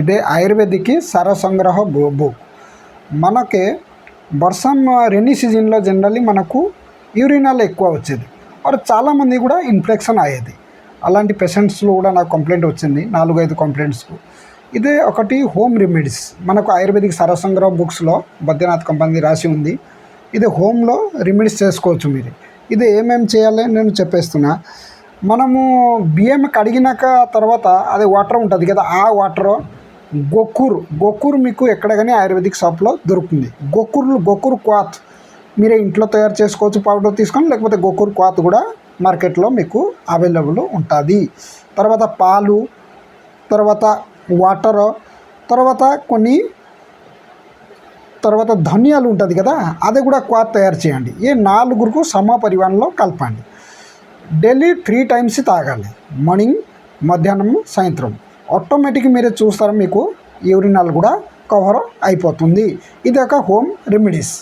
ఇదే ayurvedic సరసంగ్రహ book. మనకి వర్షం రెయినీ సీజన్లో జనరల్లీ మనకు యూరినాలు ఎక్కువ వచ్చేది, మరి చాలామంది కూడా ఇన్ఫెక్షన్ అయ్యేది. అలాంటి పేషెంట్స్లో కూడా నాకు కంప్లైంట్ వచ్చింది, 4-5 కంప్లైంట్స్కు. ఇదే ఒకటి హోమ్ రెమెడీస్. మనకు ఆయుర్వేదిక్ సరసంగ్రహ బుక్స్లో బద్రీనాథ్ కంపెనీ రాసి ఉంది. ఇది హోమ్లో రెమెడీస్ చేసుకోవచ్చు మీరు. ఇది ఏమేమి చేయాలి నేను చెప్పేస్తున్నా. మనము బియ్యం కడిగినాక తర్వాత అది వాటర్ ఉంటుంది కదా, ఆ వాటర్ గోకూర్ మీకు ఎక్కడ కానీ ఆయుర్వేదిక్ షాప్లో దొరుకుతుంది. గోకూర్ క్వాత్ మీరే ఇంట్లో తయారు చేసుకోవచ్చు, పౌడర్ తీసుకొని, లేకపోతే గోకూర్ క్వాత్ కూడా మార్కెట్లో మీకు అవైలబుల్ ఉంటుంది. తర్వాత పాలు, తర్వాత వాటర్, తర్వాత ధనియాలు ఉంటుంది కదా, అది కూడా క్వాత్ తయారు చేయండి. ఈ 4కు సమ పరిమాణంలో కలపండి. డైలీ 3 టైమ్స్ తాగాలి, మార్నింగ్, మధ్యాహ్నం, సాయంత్రం. ఆటోమేటిక్గా మీరే చూస్తారు మీకు యూరినాలు కూడా కవర్ అయిపోతుంది. ఇది ఒక హోమ్ రెమెడీస్.